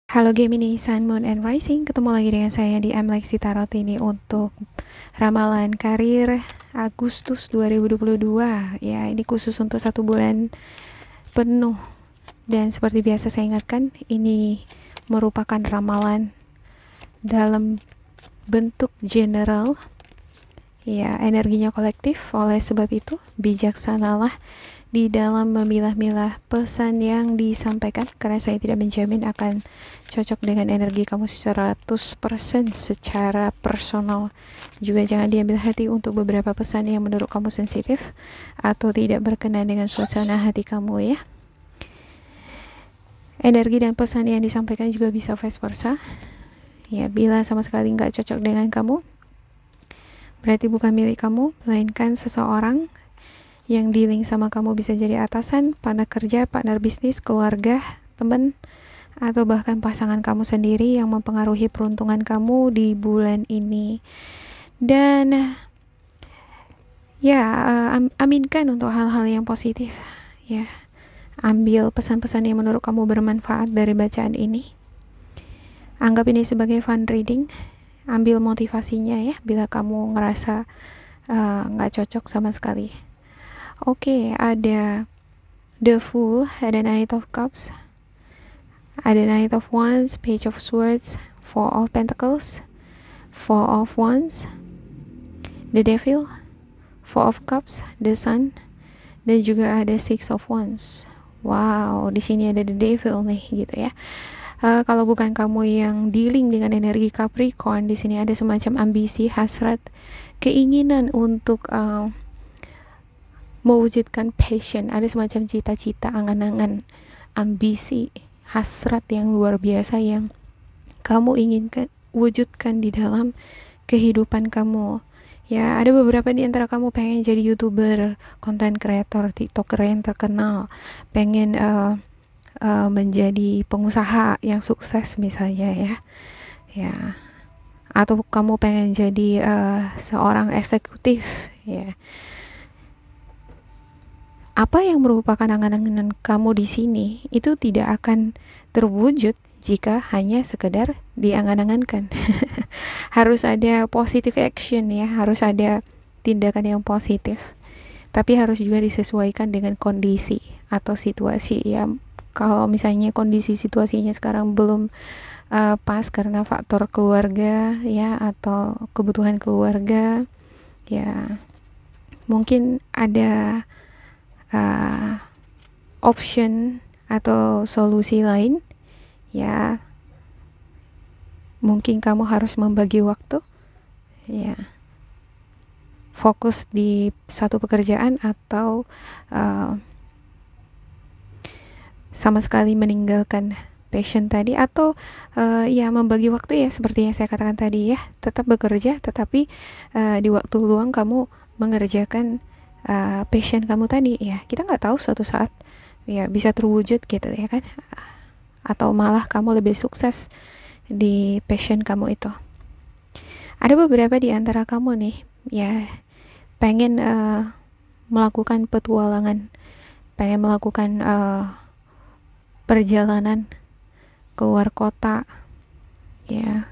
Halo Gemini, Sun, Moon, and Rising. Ketemu lagi dengan saya di Lexi Tarot ini untuk ramalan karir Agustus 2022. Ya, ini khusus untuk 1 bulan penuh. Dan seperti biasa saya ingatkan, ini merupakan ramalan dalam bentuk general. Ya, energinya kolektif. Oleh sebab itu, bijaksanalah di dalam memilah-milah pesan yang disampaikan, karena saya tidak menjamin akan cocok dengan energi kamu 100% secara personal. Juga jangan diambil hati untuk beberapa pesan yang menurut kamu sensitif atau tidak berkenan dengan suasana hati kamu ya. Energi dan pesan yang disampaikan juga bisa vice versa. Ya, bila sama sekali nggak cocok dengan kamu, berarti bukan milik kamu, melainkan seseorang yang dealing sama kamu. Bisa jadi atasan, partner kerja, partner bisnis, keluarga, teman, atau bahkan pasangan kamu sendiri yang mempengaruhi peruntungan kamu di bulan ini. Dan ya, aminkan untuk hal-hal yang positif ya. Ambil pesan-pesan yang menurut kamu bermanfaat dari bacaan ini. Anggap ini sebagai fun reading. Ambil motivasinya ya, bila kamu ngerasa nggak cocok sama sekali. Oke, ada The Fool, ada Knight of Cups, ada Knight of Wands, Page of Swords, Four of Pentacles, Four of Wands, The Devil, Four of Cups, The Sun, dan juga ada Six of Wands. Wow, di sini ada The Devil nih, gitu ya. Kalau bukan kamu yang dealing dengan energi Capricorn, di sini ada semacam ambisi, hasrat, keinginan untuk mewujudkan passion, ada semacam cita-cita, angan-angan, ambisi, hasrat yang luar biasa yang kamu inginkan wujudkan di dalam kehidupan kamu. Ya, ada beberapa di antara kamu pengen jadi YouTuber, content creator, TikToker yang terkenal, pengen menjadi pengusaha yang sukses misalnya ya. Ya. Atau kamu pengen jadi seorang eksekutif ya. Apa yang merupakan angan-angan kamu di sini itu tidak akan terwujud jika hanya sekedar diangan-angankan. Harus ada positive action ya, harus ada tindakan yang positif. Tapi harus juga disesuaikan dengan kondisi atau situasi ya. Kalau misalnya kondisi situasinya sekarang belum pas karena faktor keluarga ya, atau kebutuhan keluarga ya, mungkin ada option atau solusi lain ya. Mungkin kamu harus membagi waktu ya, fokus di satu pekerjaan, atau sama sekali meninggalkan passion tadi, atau ya membagi waktu ya, seperti yang saya katakan tadi ya, tetap bekerja tetapi di waktu luang kamu mengerjakan passion kamu tadi ya. Kita nggak tahu suatu saat ya bisa terwujud gitu ya kan, atau malah kamu lebih sukses di passion kamu itu. Ada beberapa di antara kamu nih ya pengen melakukan petualangan, pengen melakukan perjalanan keluar kota ya,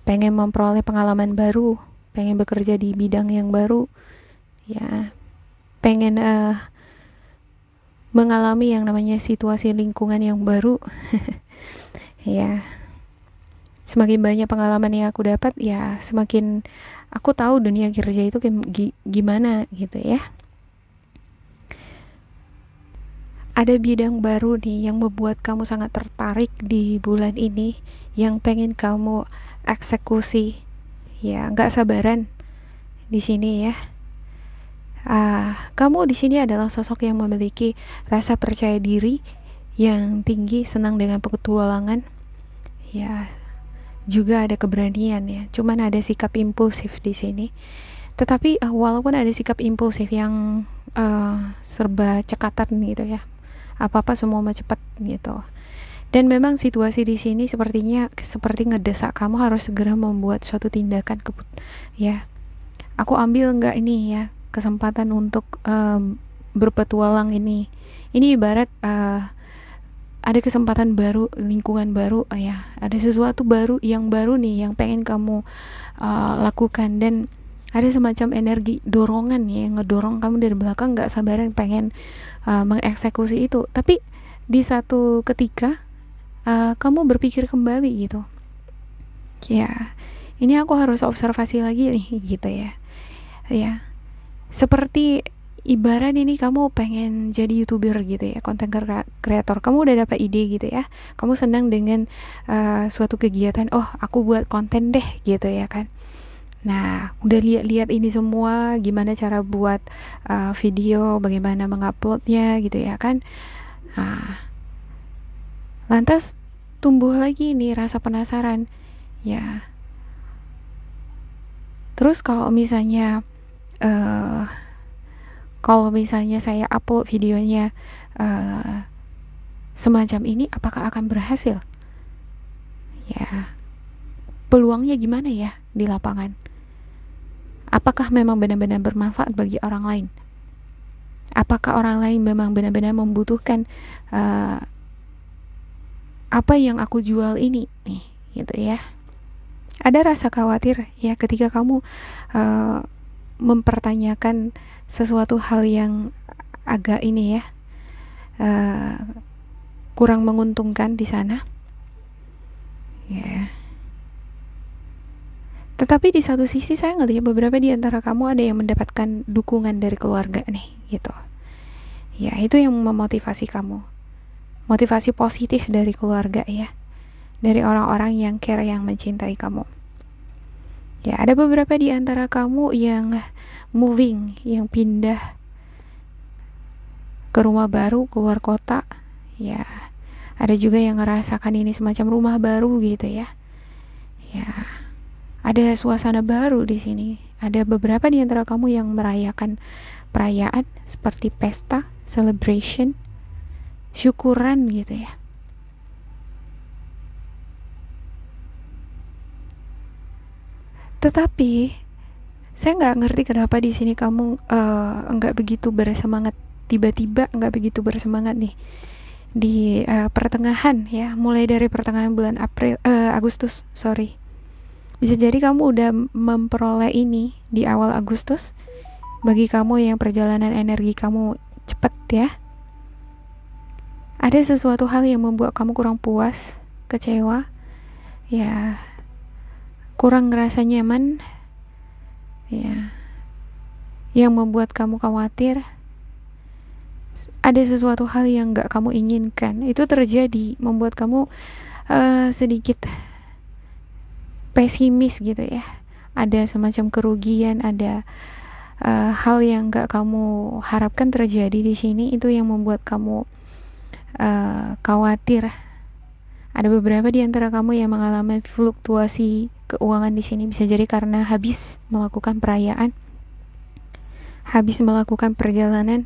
pengen memperoleh pengalaman baru, pengen bekerja di bidang yang baru ya, pengen mengalami yang namanya situasi lingkungan yang baru. Ya, semakin banyak pengalaman yang aku dapat ya, semakin aku tahu dunia kerja itu gimana gitu ya. Ada bidang baru nih yang membuat kamu sangat tertarik di bulan ini, yang pengen kamu eksekusi ya, nggak sabaran di sini ya. Kamu di sini adalah sosok yang memiliki rasa percaya diri yang tinggi, senang dengan petualangan ya, juga ada keberanian ya. Cuman ada sikap impulsif di sini. Tetapi walaupun ada sikap impulsif yang serba cekatan gitu ya, apa-apa semua mau cepat gitu. Dan memang situasi di sini sepertinya seperti ngedesak kamu harus segera membuat suatu tindakan ya. Aku ambil nggak ini ya kesempatan untuk berpetualang ini. Ini ibarat ada kesempatan baru, lingkungan baru, ya ada sesuatu baru yang nih yang pengen kamu lakukan, dan ada semacam energi dorongan ya yang ngedorong kamu dari belakang, nggak sabaran pengen mengeksekusi itu. Tapi di satu ketika kamu berpikir kembali gitu, ya ini aku harus observasi lagi nih gitu ya seperti ibarat ini kamu pengen jadi YouTuber gitu ya, content creator. Kamu udah dapat ide gitu ya, kamu senang dengan suatu kegiatan, oh aku buat konten deh gitu ya kan. Nah, udah lihat-lihat ini semua, gimana cara buat video, bagaimana menguploadnya gitu ya kan. Nah, lantas tumbuh lagi nih rasa penasaran ya. Terus kalau misalnya saya upload videonya semacam ini, apakah akan berhasil? Ya, peluangnya gimana ya di lapangan? Apakah memang benar-benar bermanfaat bagi orang lain? Apakah orang lain memang benar-benar membutuhkan apa yang aku jual ini nih, gitu ya? Ada rasa khawatir ya ketika kamu mempertanyakan sesuatu hal yang agak ini ya kurang menguntungkan di sana ya. Tetapi di satu sisi saya ngelihat beberapa di antara kamu ada yang mendapatkan dukungan dari keluarga nih gitu ya. Itu yang memotivasi kamu, motivasi positif dari keluarga ya, dari orang-orang yang care, yang mencintai kamu ya. Ada beberapa di antara kamu yang moving, yang pindah ke rumah baru, keluar kota ya. Ada juga yang ngerasakan ini semacam rumah baru gitu ya. Ada suasana baru di sini. Ada beberapa di antara kamu yang merayakan perayaan seperti pesta, celebration, syukuran gitu ya. Tetapi saya nggak ngerti kenapa di sini kamu nggak begitu bersemangat. Tiba-tiba nggak begitu bersemangat nih di pertengahan ya, mulai dari pertengahan bulan Agustus. Bisa jadi kamu udah memperoleh ini di awal Agustus. Bagi kamu yang perjalanan energi kamu cepet ya, ada sesuatu hal yang membuat kamu kurang puas, kecewa ya, kurang ngerasa nyaman ya, yang membuat kamu khawatir. Ada sesuatu hal yang gak kamu inginkan itu terjadi, membuat kamu sedikit pesimis gitu ya. Ada semacam kerugian, ada hal yang gak kamu harapkan terjadi di sini. Itu yang membuat kamu khawatir. Ada beberapa di antara kamu yang mengalami fluktuasi keuangan di sini. Bisa jadi karena habis melakukan perayaan, habis melakukan perjalanan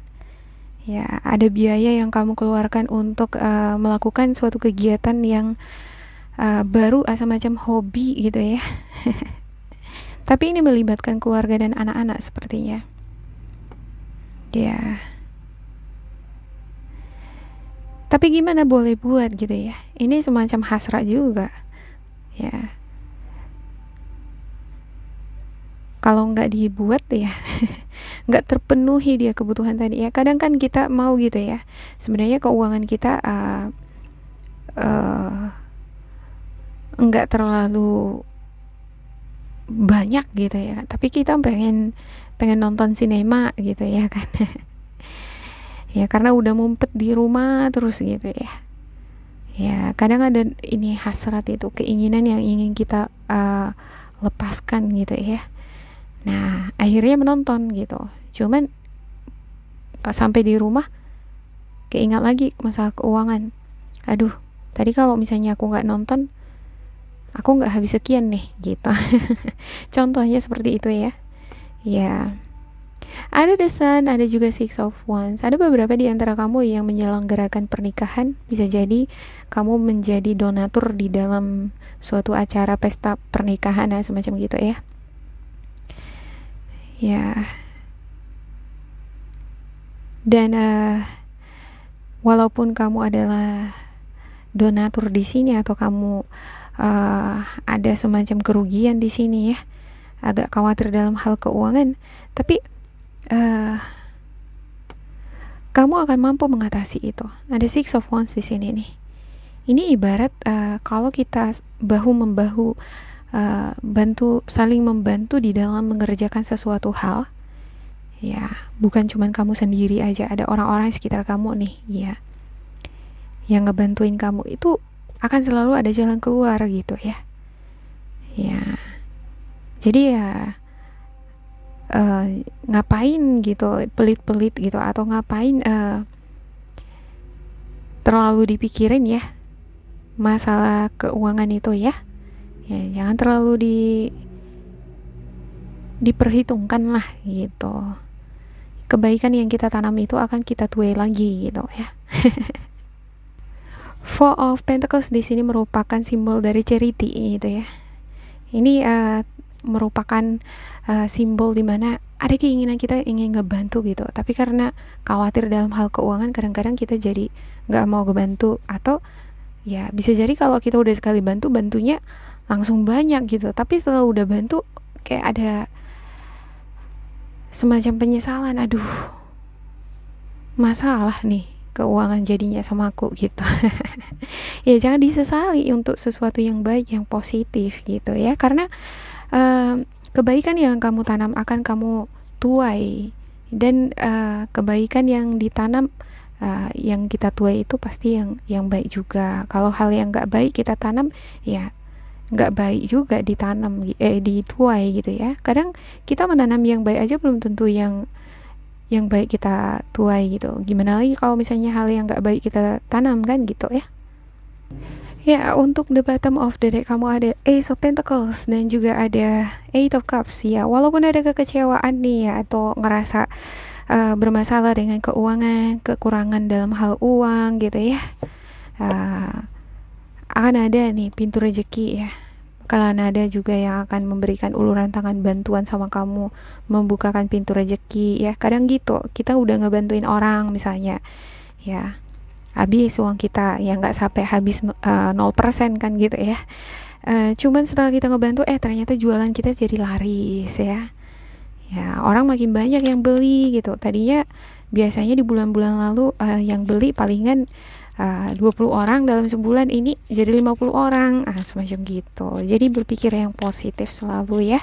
ya. Ada biaya yang kamu keluarkan untuk melakukan suatu kegiatan yang baru, semacam hobi gitu ya. Tapi ini melibatkan keluarga dan anak-anak sepertinya ya. Tapi gimana boleh buat gitu ya, ini semacam hasrat juga ya. Kalau nggak dibuat ya nggak terpenuhi dia kebutuhan tadi ya. Kadang kan kita mau gitu ya, sebenarnya keuangan kita nggak terlalu banyak gitu ya kan, tapi kita pengen nonton sinema gitu ya kan. Ya karena udah mumpet di rumah terus gitu ya. Ya kadang ada ini hasrat, itu keinginan yang ingin kita lepaskan gitu ya. Nah akhirnya menonton gitu, cuman sampai di rumah keingat lagi masalah keuangan. Aduh, tadi kalau misalnya aku nggak nonton, aku nggak habis sekian nih gitu. Contohnya seperti itu ya. Ya, ada The Sun, ada juga Six of Wands. Ada beberapa di antara kamu yang menyelenggarakan pernikahan. Bisa jadi kamu menjadi donatur di dalam suatu acara pesta pernikahan, semacam gitu ya. Ya, dan walaupun kamu adalah donatur di sini atau kamu ada semacam kerugian di sini ya, agak khawatir dalam hal keuangan, tapi kamu akan mampu mengatasi itu. Ada Six of Wands di sini nih. Ini ibarat kalau kita bahu membahu, saling membantu di dalam mengerjakan sesuatu hal. Ya, bukan cuman kamu sendiri aja, ada orang-orang sekitar kamu nih, ya, yang ngebantuin kamu, itu akan selalu ada jalan keluar gitu ya. Ya, jadi ya ngapain gitu pelit-pelit gitu, atau ngapain terlalu dipikirin ya masalah keuangan itu ya. Ya, jangan terlalu diperhitungkan lah gitu. Kebaikan yang kita tanam itu akan kita tuai lagi gitu ya. Four of Pentacles di sini merupakan simbol dari charity gitu ya. Ini merupakan simbol dimana ada keinginan kita ingin ngebantu gitu, tapi karena khawatir dalam hal keuangan, kadang-kadang kita jadi nggak mau ngebantu, atau ya bisa jadi kalau kita udah sekali bantunya langsung banyak gitu, tapi setelah udah bantu kayak ada semacam penyesalan, aduh masalah nih keuangan jadinya sama aku gitu. Ya jangan disesali untuk sesuatu yang baik, yang positif gitu ya, karena kebaikan yang kamu tanam akan kamu tuai, dan kebaikan yang ditanam, yang kita tuai itu pasti yang baik juga. Kalau hal yang nggak baik kita tanam, ya nggak baik juga dituai gitu ya. Kadang kita menanam yang baik aja belum tentu yang baik kita tuai gitu, gimana lagi kalau misalnya hal yang nggak baik kita tanam kan gitu ya. Ya, untuk the bottom of the deck kamu ada Ace of Pentacles dan juga ada Eight of Cups ya. Walaupun ada kekecewaan nih ya, atau ngerasa bermasalah dengan keuangan, kekurangan dalam hal uang gitu ya, akan ada nih pintu rezeki ya. Bakalan ada juga yang akan memberikan uluran tangan bantuan sama kamu, membukakan pintu rezeki ya. Kadang gitu, kita udah ngebantuin orang misalnya ya, habis uang kita ya, nggak sampai habis 0% kan gitu ya. Cuman setelah kita ngebantu, ternyata jualan kita jadi laris ya. Ya, orang makin banyak yang beli gitu. Tadinya biasanya di bulan-bulan lalu yang beli palingan 20 orang, dalam sebulan ini jadi 50 orang, semacam gitu. Jadi berpikir yang positif selalu ya,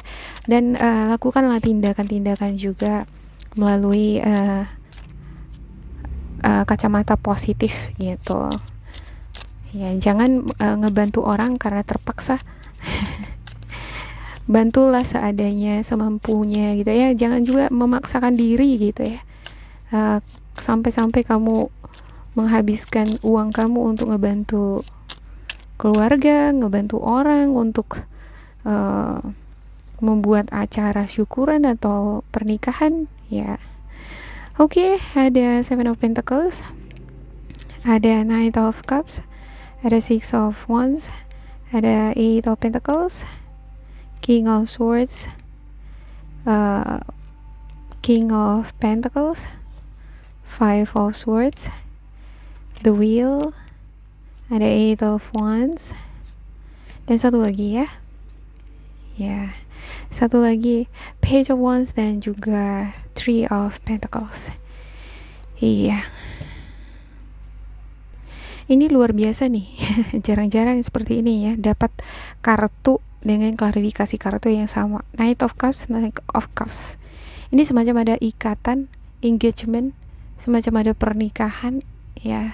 dan lakukanlah tindakan-tindakan juga melalui kacamata positif gitu ya. Jangan ngebantu orang karena terpaksa. Bantulah seadanya, semampunya gitu ya. Jangan juga memaksakan diri gitu ya, sampai-sampai kamu menghabiskan uang kamu untuk ngebantu keluarga, ngebantu orang untuk membuat acara syukuran atau pernikahan ya. Oke, ada Seven of Pentacles, ada Knight of Cups, ada Six of Wands, ada Eight of Pentacles, King of Swords, King of Pentacles, Five of Swords, the Wheel, ada Eight of Wands, dan satu lagi ya. Ya, satu lagi Page of Wands dan juga Three of Pentacles. Iya, ini luar biasa nih. Jarang-jarang seperti ini ya, dapat kartu dengan klarifikasi kartu yang sama. Knight of Cups, Knight of Cups. Ini semacam ada ikatan, engagement, semacam ada pernikahan ya,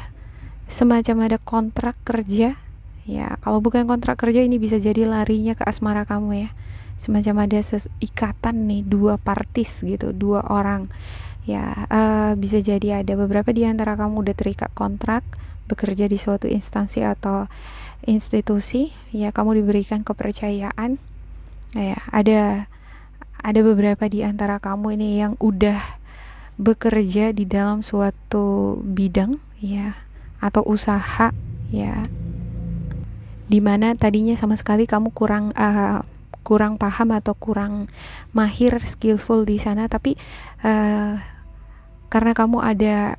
semacam ada kontrak kerja ya. Kalau bukan kontrak kerja, ini bisa jadi larinya ke asmara kamu ya. Semacam ada ikatan nih, dua parties gitu, dua orang ya. Bisa jadi ada beberapa di antara kamu udah terikat kontrak bekerja di suatu instansi atau institusi ya. Kamu diberikan kepercayaan ya. Ada beberapa di antara kamu ini yang udah bekerja di dalam suatu bidang ya, atau usaha ya, dimana tadinya sama sekali kamu kurang paham atau kurang mahir, skillful di sana, tapi karena kamu ada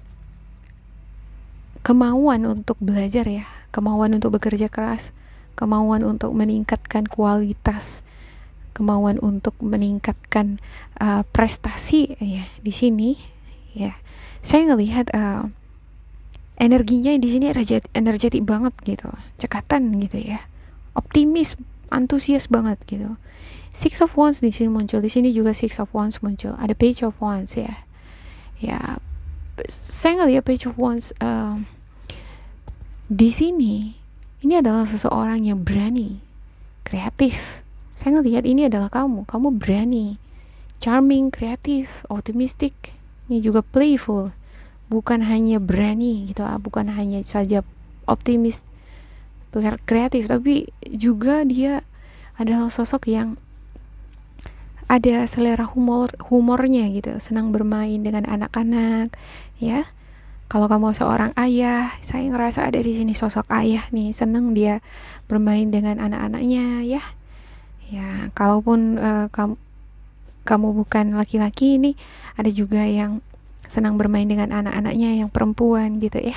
kemauan untuk belajar ya, kemauan untuk bekerja keras, kemauan untuk meningkatkan kualitas, kemauan untuk meningkatkan prestasi ya di sini ya. Saya ngelihat energinya di sini energetik banget gitu, cekatan gitu ya, optimis, antusias banget gitu. Six of Wands di sini muncul, di sini juga Six of Wands muncul, ada Page of Wands ya. Ya, saya ngelihat Page of Wands di sini ini adalah seseorang yang berani, kreatif. Saya ngelihat ini adalah kamu berani, charming, kreatif, optimistic. Ini juga playful, bukan hanya berani gitu, bukan hanya saja optimis, kreatif, tapi juga dia adalah sosok yang ada selera humornya gitu, senang bermain dengan anak-anak ya. Kalau kamu seorang ayah, saya ngerasa ada di sini sosok ayah nih, senang dia bermain dengan anak-anaknya ya. Ya, kalaupun kamu bukan laki-laki, ini ada juga yang senang bermain dengan anak-anaknya yang perempuan gitu ya.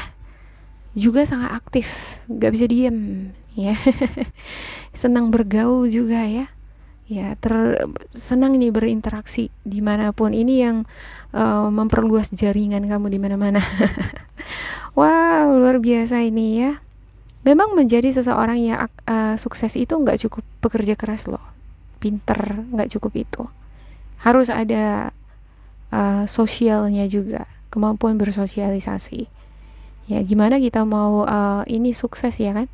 Juga sangat aktif, gak bisa diem ya. Senang bergaul juga ya. Ya, senang nih berinteraksi dimanapun. Ini yang memperluas jaringan kamu di mana-mana. Wow, luar biasa ini ya. Memang menjadi seseorang yang sukses itu nggak cukup bekerja keras loh, pinter, nggak cukup itu. Harus ada sosialnya juga, kemampuan bersosialisasi. Ya, gimana kita mau ini sukses ya kan,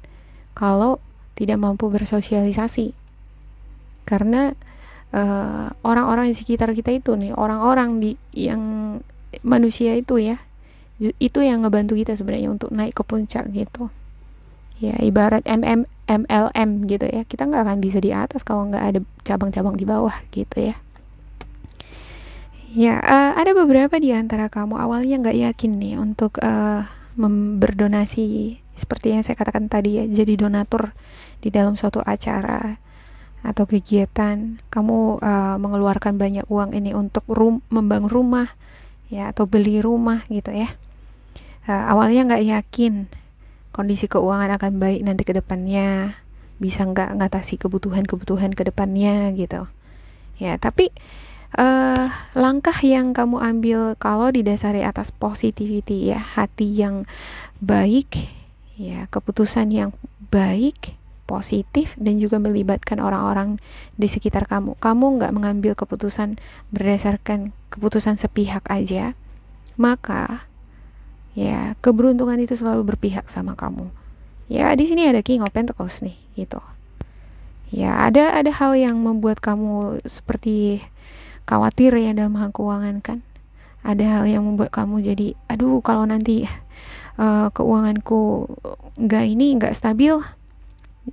kalau tidak mampu bersosialisasi? Karena orang-orang di sekitar kita itu nih, orang-orang yang manusia itu ya, itu yang ngebantu kita sebenarnya untuk naik ke puncak gitu ya. Ibarat MLM gitu ya, kita nggak akan bisa di atas kalau nggak ada cabang-cabang di bawah gitu ya. Ya, ada beberapa di antara kamu awalnya nggak yakin nih untuk berdonasi, seperti yang saya katakan tadi ya, jadi donatur di dalam suatu acara atau kegiatan. Kamu mengeluarkan banyak uang ini untuk membangun rumah ya, atau beli rumah gitu ya. Awalnya nggak yakin kondisi keuangan akan baik nanti ke depannya, bisa nggak ngatasi kebutuhan ke depannya gitu ya. Tapi langkah yang kamu ambil kalau didasari atas positivity ya, hati yang baik ya, keputusan yang baik, positif, dan juga melibatkan orang-orang di sekitar kamu. Kamu nggak mengambil keputusan berdasarkan keputusan sepihak aja, maka ya keberuntungan itu selalu berpihak sama kamu. Ya, di sini ada King of Pentacles nih gitu. Ya, ada hal yang membuat kamu seperti khawatir ya dalam hal keuangan kan. Ada hal yang membuat kamu jadi, aduh kalau nanti keuanganku nggak stabil,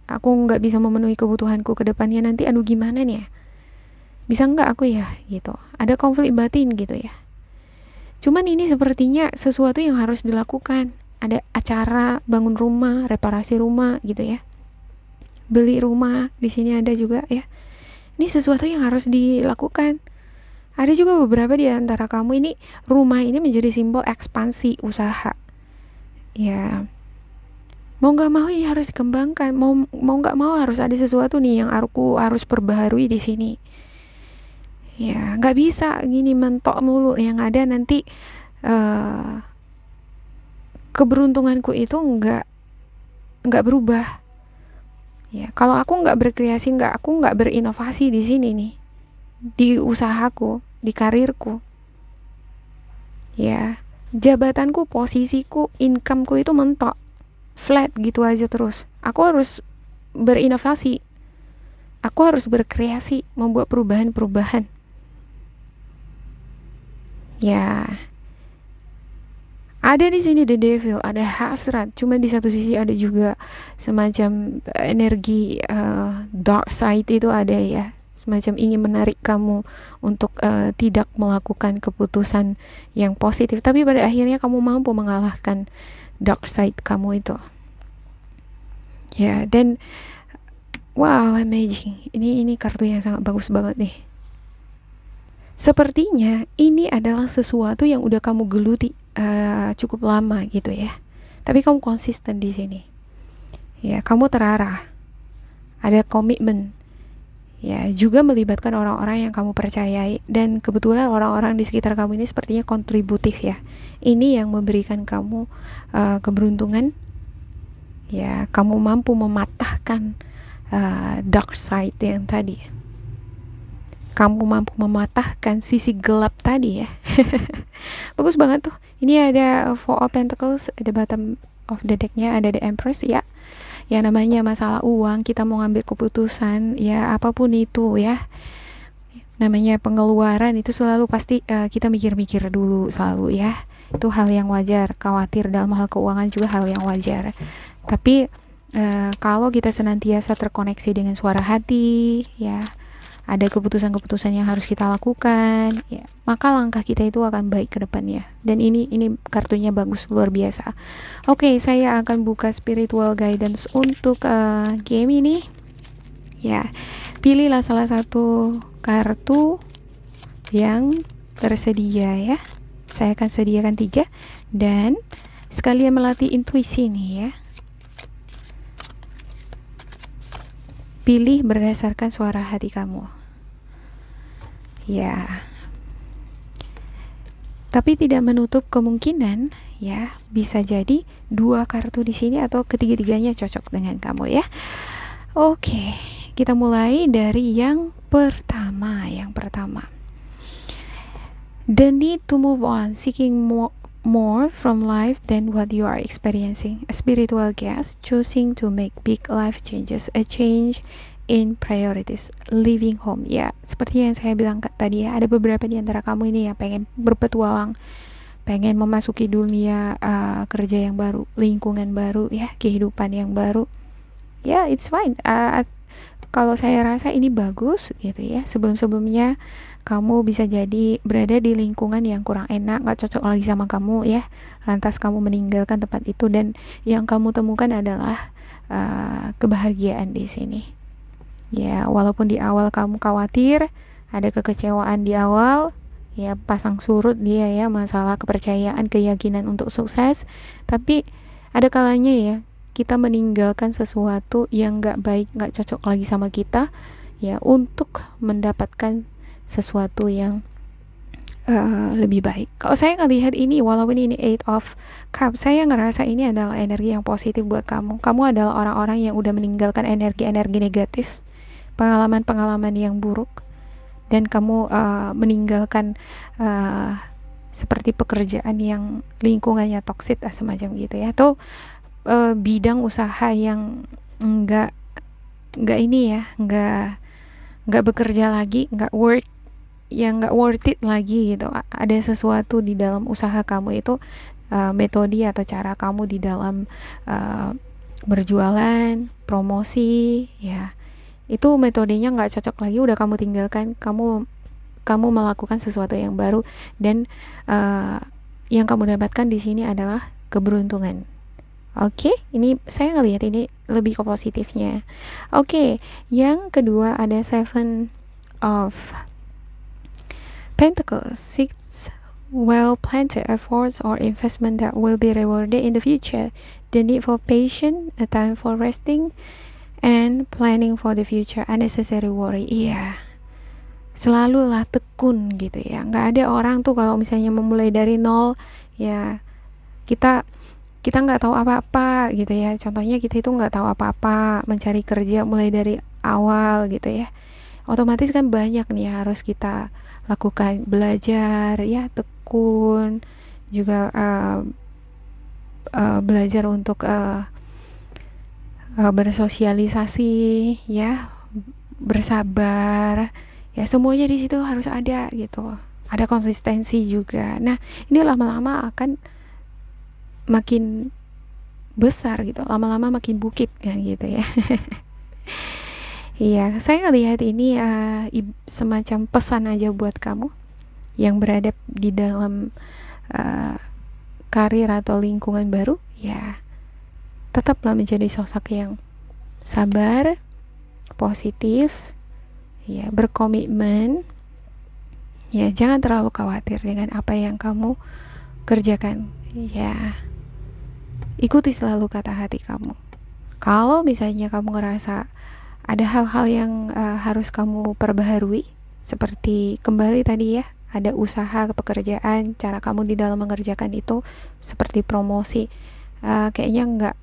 aku nggak bisa memenuhi kebutuhanku ke depannya nanti, aduh gimana nih ya, bisa nggak aku ya gitu. Ada konflik batin gitu ya. Cuman ini sepertinya sesuatu yang harus dilakukan. Ada acara bangun rumah, reparasi rumah gitu ya, beli rumah, di sini ada juga ya. Ini sesuatu yang harus dilakukan. Ada juga beberapa di antara kamu ini, rumah ini menjadi simbol ekspansi usaha ya. Mau nggak mau ini harus dikembangkan, mau nggak mau harus ada sesuatu nih yang aku harus perbaharui di sini ya. Nggak bisa gini mentok mulu, yang ada nanti keberuntunganku itu nggak berubah ya. Kalau aku nggak berkreasi, aku nggak berinovasi di sini nih, di usahaku, di karirku ya, jabatanku, posisiku, incomeku itu mentok, flat gitu aja terus. Aku harus berinovasi, aku harus berkreasi, membuat perubahan-perubahan ya. Ada di sini the devil, ada hasrat. Cuma di satu sisi ada juga semacam energi dark side itu ada ya, semacam ingin menarik kamu untuk tidak melakukan keputusan yang positif. Tapi pada akhirnya kamu mampu mengalahkan dark side kamu itu ya. Dan wow, amazing. Ini kartu yang sangat bagus banget nih. Sepertinya ini adalah sesuatu yang udah kamu geluti cukup lama gitu ya, tapi kamu konsisten di sini. Ya, kamu terarah, ada komitmen. Ya, juga melibatkan orang-orang yang kamu percayai, dan kebetulan orang-orang di sekitar kamu ini sepertinya kontributif ya. Ini yang memberikan kamu keberuntungan. Ya, kamu mampu mematahkan dark side yang tadi. Kamu mampu mematahkan sisi gelap tadi ya. Bagus banget tuh. Ini ada Four of Pentacles, ada bottom of the deck-nya, ada the Empress ya. Yang namanya masalah uang, kita mau ngambil keputusan ya, apapun itu ya, namanya pengeluaran itu selalu pasti kita mikir-mikir dulu selalu ya. Itu hal yang wajar. Khawatir dalam hal keuangan juga hal yang wajar. Tapi kalau kita senantiasa terkoneksi dengan suara hati ya, ada keputusan-keputusan yang harus kita lakukan ya, maka langkah kita itu akan baik ke depannya. Dan ini kartunya bagus, luar biasa. Oke, saya akan buka spiritual guidance untuk game ini ya. Pilihlah salah satu kartu yang tersedia ya. Saya akan sediakan 3 dan sekalian melatih intuisi nih ya. Pilih berdasarkan suara hati kamu. Ya. Tapi tidak menutup kemungkinan ya, bisa jadi 2 kartu di sini atau ketiga-tiganya cocok dengan kamu ya. Oke, kita mulai dari yang pertama. The need to move on, seeking more from life than what you are experiencing. A spiritual guest choosing to make big life changes, a change in priorities, leaving home. Ya, seperti yang saya bilang tadi ya, ada beberapa di antara kamu ini yang pengen berpetualang, pengen memasuki dunia kerja yang baru, lingkungan baru ya, kehidupan yang baru. Ya, it's fine. Kalau saya rasa ini bagus gitu ya. Sebelum-sebelumnya kamu bisa jadi berada di lingkungan yang kurang enak, gak cocok lagi sama kamu ya, lantas kamu meninggalkan tempat itu, dan yang kamu temukan adalah kebahagiaan di sini ya. Walaupun di awal kamu khawatir, ada kekecewaan di awal ya, pasang surut dia ya, masalah kepercayaan, keyakinan untuk sukses, tapi ada kalanya ya kita meninggalkan sesuatu yang gak baik, gak cocok lagi sama kita ya, untuk mendapatkan sesuatu yang lebih baik. Kalau saya ngelihat ini, walaupun ini 8 of Cups, saya ngerasa ini adalah energi yang positif buat kamu. Kamu adalah orang-orang yang udah meninggalkan energi-energi negatif, pengalaman-pengalaman yang buruk, dan kamu meninggalkan seperti pekerjaan yang lingkungannya toksik semacam gitu ya, atau bidang usaha yang enggak ini ya, enggak bekerja lagi, enggak worth it lagi gitu. Ada sesuatu di dalam usaha kamu itu, metode atau cara kamu di dalam berjualan, promosi ya, itu metodenya nggak cocok lagi, udah kamu tinggalkan, kamu melakukan sesuatu yang baru, dan yang kamu dapatkan di sini adalah keberuntungan. Oke, ini saya ngelihat ini lebih ke positifnya. Oke, yang kedua ada 7 of Pentacles, 6 well-planted efforts or investment that will be rewarded in the future. The need for patience, a time for resting, and planning for the future, unnecessary worry. Iya, selalulah tekun gitu ya. Nggak ada orang tuh kalau misalnya memulai dari nol ya, kita nggak tahu apa-apa gitu ya. Contohnya kita itu nggak tahu apa-apa, mencari kerja mulai dari awal gitu ya, otomatis kan banyak nih harus kita lakukan, belajar ya, tekun juga, belajar untuk bersosialisasi ya, bersabar ya, semuanya di situ harus ada gitu, ada konsistensi juga. Nah, ini lama-lama akan makin besar gitu, lama-lama makin bukit kan gitu ya. Iya, saya ngelihat ini semacam pesan aja buat kamu yang berada di dalam karir atau lingkungan baru ya. Tetaplah menjadi sosok yang sabar, positif ya, berkomitmen ya, jangan terlalu khawatir dengan apa yang kamu kerjakan ya. ikuti selalu kata hati kamu. Kalau misalnya kamu ngerasa ada hal-hal yang harus kamu perbaharui, seperti kembali tadi ya, ada usaha pekerjaan, cara kamu di dalam mengerjakan itu seperti promosi, kayaknya nggak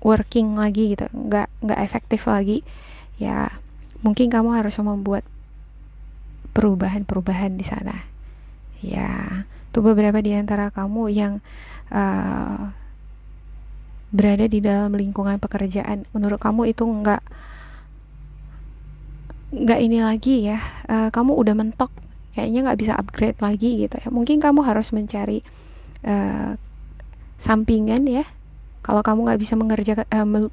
working lagi gitu, nggak efektif lagi, ya mungkin kamu harus membuat perubahan-perubahan di sana. Ya, tuh beberapa di antara kamu yang berada di dalam lingkungan pekerjaan, menurut kamu itu nggak ini lagi ya, kamu udah mentok, kayaknya nggak bisa upgrade lagi gitu ya. Mungkin kamu harus mencari sampingan ya. Kalau kamu nggak bisa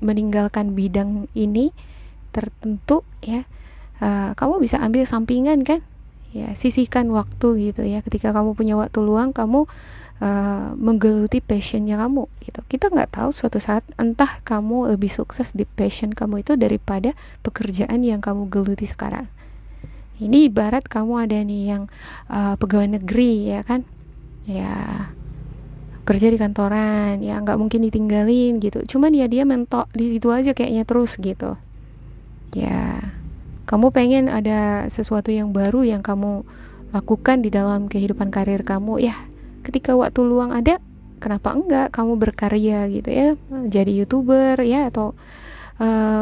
meninggalkan bidang ini tertentu ya, kamu bisa ambil sampingan kan ya, sisihkan waktu gitu ya. Ketika kamu punya waktu luang, kamu menggeluti passionnya kamu gitu. Kita nggak tahu suatu saat entah kamu lebih sukses di passion kamu itu daripada pekerjaan yang kamu geluti sekarang. Ini ibarat kamu ada nih yang pegawai negeri ya kan, ya kerja di kantoran, ya nggak mungkin ditinggalin gitu. Cuman ya dia mentok di situ aja kayaknya terus gitu. Ya, kamu pengen ada sesuatu yang baru yang kamu lakukan di dalam kehidupan karir kamu ya. Ketika waktu luang ada, kenapa enggak kamu berkarya gitu ya, jadi YouTuber ya, atau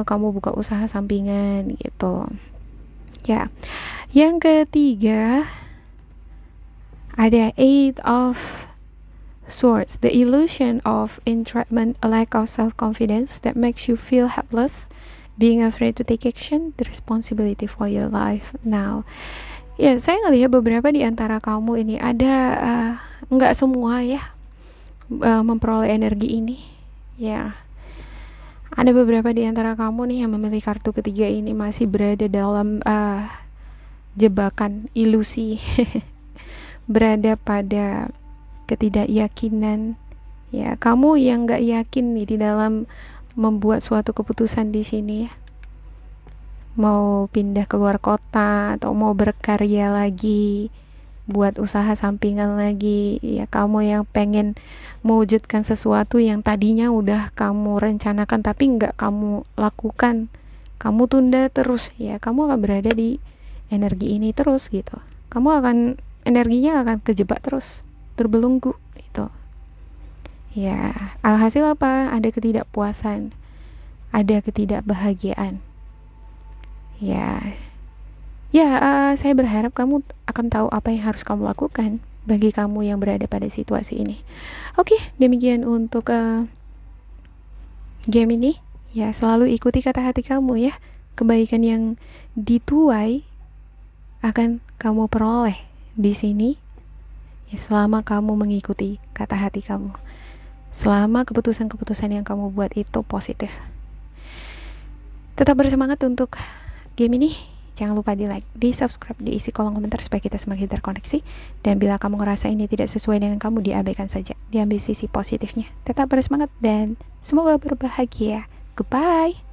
kamu buka usaha sampingan gitu. Ya, yang ketiga ada Eight of Swords, the illusion of entrapment, a lack of self-confidence that makes you feel helpless, being afraid to take action, the responsibility for your life now. Ya, saya ngelihat beberapa di antara kamu ini ada, nggak semua ya memperoleh energi ini. Ya, ada beberapa di antara kamu nih yang memilih kartu ketiga ini masih berada dalam jebakan ilusi, berada pada ketidakyakinan. Ya, kamu yang nggak yakin nih di dalam membuat suatu keputusan di sini ya, mau pindah keluar kota atau mau berkarya lagi, buat usaha sampingan lagi ya. Kamu yang pengen mewujudkan sesuatu yang tadinya udah kamu rencanakan tapi nggak kamu lakukan, kamu tunda terus ya. Kamu akan berada di energi ini terus gitu. Kamu akan, energinya akan kejebak terus, terbelenggu gitu ya. Alhasil apa? Ada ketidakpuasan, ada ketidakbahagiaan ya. Saya berharap kamu akan tahu apa yang harus kamu lakukan bagi kamu yang berada pada situasi ini. Oke, demikian untuk game ini ya. Selalu ikuti kata hati kamu ya. Kebaikan yang dituai akan kamu peroleh di sini ya, selama kamu mengikuti kata hati kamu, selama keputusan-keputusan yang kamu buat itu positif. Tetap bersemangat untuk game ini. Jangan lupa di like, di subscribe, diisi kolom komentar supaya kita semakin terkoneksi. Dan bila kamu ngerasa ini tidak sesuai dengan kamu, diabaikan saja, diambil sisi positifnya. Tetap bersemangat dan semoga berbahagia. Goodbye.